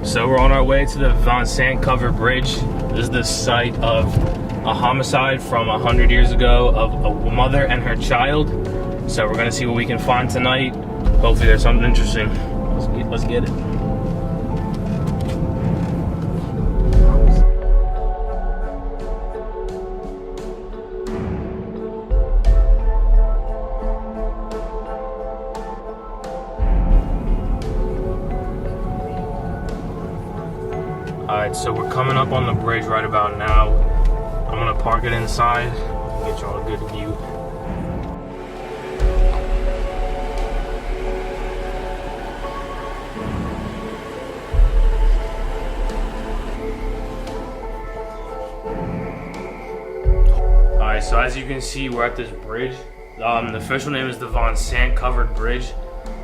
So we're on our way to the Sandt covered bridge. This is the site of a homicide from 100 years ago of a mother and her child. So we're gonna see what we can find tonight. Hopefully there's something interesting. Let's get it. Alright, so we're coming up on the bridge right about now. I'm gonna park it inside, get y'all a good view. Alright, so as you can see, we're at this bridge. The official name is the Sandt covered bridge.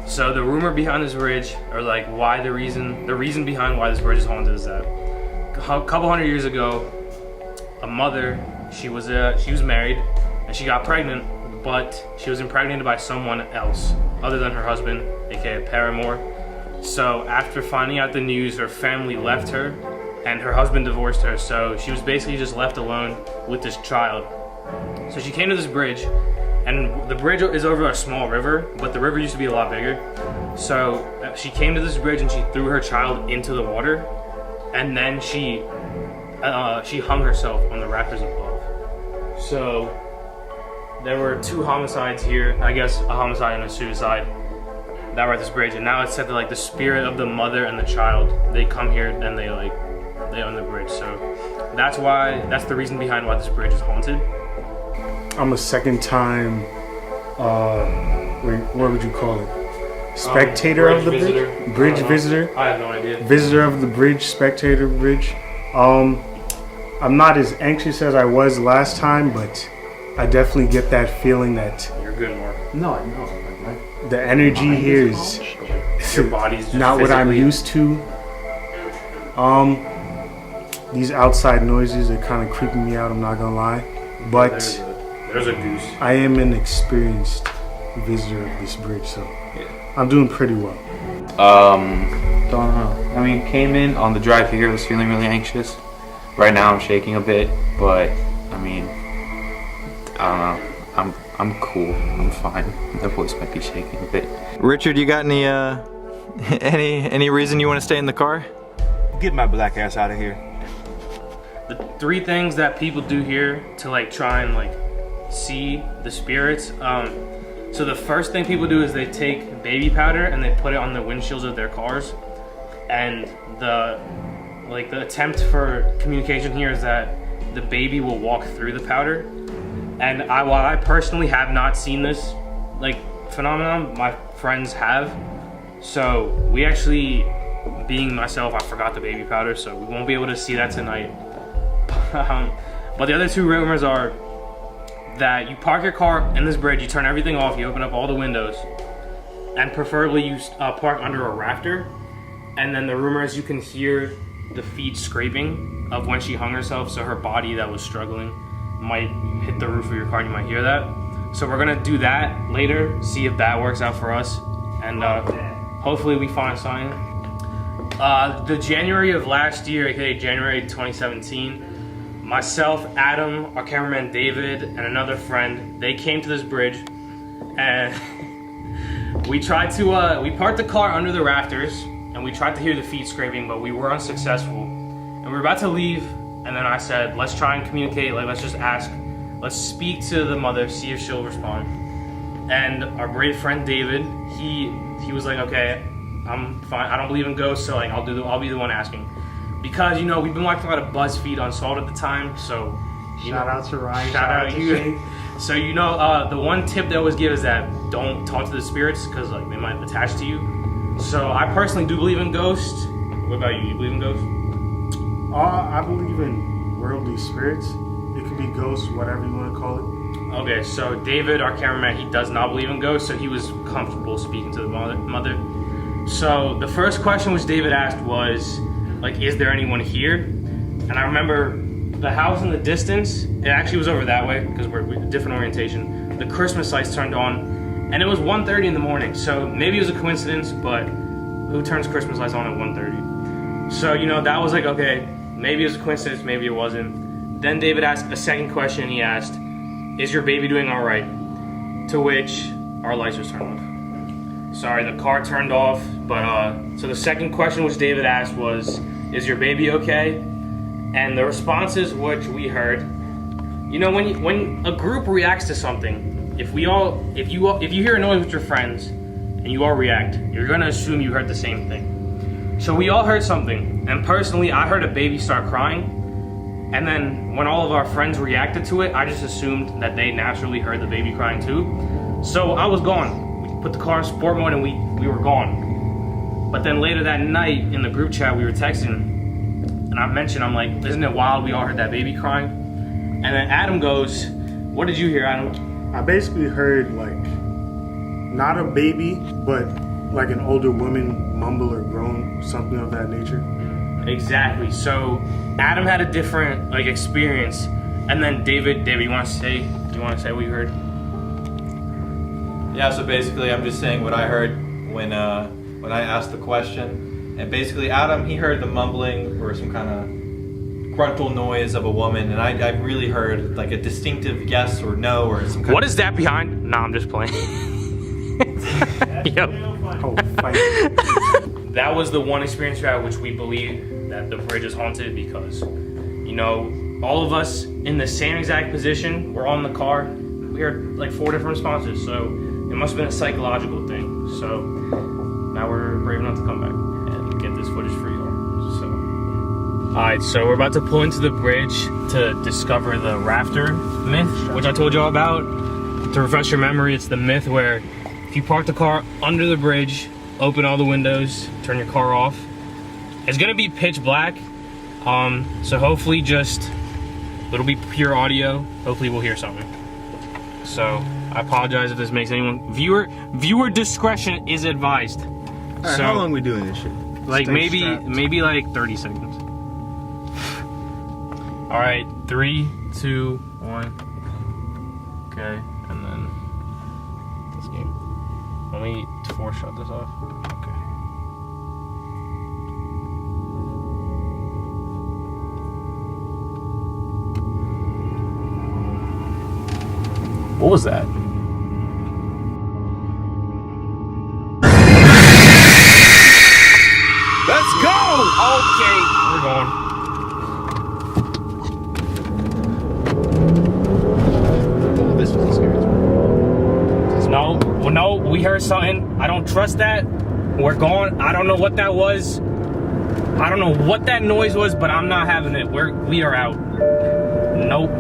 So the rumor behind this bridge, or like why the reason behind why this bridge is haunted, is that a couple hundred years ago, a mother, she was married and she got pregnant, but she was impregnated by someone else other than her husband, aka paramour. So after finding out the news, her family left her and her husband divorced her, so she was basically just left alone with this child. So she came to this bridge, and the bridge is over a small river, but the river used to be a lot bigger. So she came to this bridge and she threw her child into the water, and then she hung herself on the rafters above. So there were two homicides here, I guess a homicide and a suicide, that were at this bridge. And now it's said that like the spirit of the mother and the child, they come here and they own the bridge. So that's the reason behind why this bridge is haunted. I'm a second time, what would you call it? Spectator of the visitor. bridge? Bridge visitor? I have no idea. Visitor of the bridge, spectator bridge. I'm not as anxious as I was last time, but I definitely get that feeling that You're good, Mark. No. the energy here is Your body's just not what I'm physically- used to. These outside noises are kind of creeping me out, I'm not gonna lie. But There's a goose. I am an experienced visitor of this bridge, so I'm doing pretty well. Don't know. I mean, came in on the drive here, was feeling really anxious. Right now I'm shaking a bit, but I mean, I don't know. I'm cool. I'm fine. My voice might be shaking a bit. Richard, you got any any reason you want to stay in the car? Get my black ass out of here. The three things that people do here to like try and like see the spirits. So the first thing people do is they take baby powder and they put it on the windshields of their cars. And the attempt for communication here is that the baby will walk through the powder. And while I personally have not seen this like phenomenon, my friends have. So we actually, being myself, I forgot the baby powder, so we won't be able to see that tonight. But the other two rumors are that you park your car in this bridge, you turn everything off, you open up all the windows, and preferably you park under a rafter. And then the rumor is you can hear the feet scraping of when she hung herself, so her body that was struggling might hit the roof of your car and you might hear that. So we're gonna do that later, see if that works out for us, and hopefully we find something. The January of last year, aka January 2017, myself, Adam, our cameraman David, and another friend, they came to this bridge, and we tried to, we parked the car under the rafters, and we tried to hear the feet scraping, but we were unsuccessful. And we were about to leave, and then I said, let's try and communicate, like let's just ask, let's speak to the mother, see if she'll respond. And our great friend David, he was like, okay, I'm fine, I don't believe in ghosts, so like I'll be the one asking. Because, you know, we've been watching a lot of BuzzFeed Unsolved at the time, so... Shout out to Ryan. Shout out to you. So, you know, the one tip they always give is that don't talk to the spirits, because, like, they might attach to you. So, I personally do believe in ghosts. What about you? You believe in ghosts? I believe in worldly spirits. It could be ghosts, whatever you want to call it. Okay, so David, our cameraman, he does not believe in ghosts, so he was comfortable speaking to the mother. So, the first question which David asked was, like, is there anyone here? And I remember the house in the distance, it actually was over that way because we're a different orientation. The Christmas lights turned on and it was 1:30 in the morning. So maybe it was a coincidence, but who turns Christmas lights on at 1:30? So, you know, that was like, okay, maybe it was a coincidence, maybe it wasn't. Then David asked a second question. He asked, is your baby doing all right? To which our lights was turned off. Sorry, the car turned off, but so the second question which David asked was, is your baby okay? And the responses which we heard, you know, when a group reacts to something, if you hear a noise with your friends and you all react, you're gonna assume you heard the same thing. So we all heard something, and personally, I heard a baby start crying, and then when all of our friends reacted to it, I just assumed that they naturally heard the baby crying too. So I was gone. We put the car in sport mode and we were gone. But then later that night in the group chat, we were texting, and I mentioned, I'm like, isn't it wild we all heard that baby crying? And then Adam goes, what did you hear, Adam? I basically heard like not a baby, but like an older woman mumble or groan, something of that nature. Exactly. So Adam had a different like experience, and then David, you want to say what you heard? Yeah, so basically I'm just saying what I heard when I asked the question. And basically Adam, he heard the mumbling or some kind of gruntle noise of a woman, and I really heard like a distinctive yes or no or some kind What is that behind? Nah, I'm just playing. Yep. Oh, fight. That was the one experience we had which we believe that the bridge is haunted because, you know, all of us in the same exact position, we're on the car, we heard like 4 different responses, so it must have been a psychological thing. So now we're brave enough to come back and get this footage for y'all. So, alright, so we're about to pull into the bridge to discover the rafter myth, which I told y'all about. To refresh your memory, it's the myth where if you park the car under the bridge, open all the windows, turn your car off, it's gonna be pitch black. So hopefully it'll be pure audio. Hopefully we'll hear something. So I apologize if this makes anyone, viewer discretion is advised. Alright, So how long we doing this shit? like Stay strapped. maybe like 30 seconds. All right, 3, 2, 1. Okay, and then this game. Let me force shut this off. Okay. What was that? Let's go! Okay, we're going. Oh, this was the scariest one. No, we heard something. I don't trust that. We're going. I don't know what that was. I don't know what that noise was, but I'm not having it. We are out. Nope.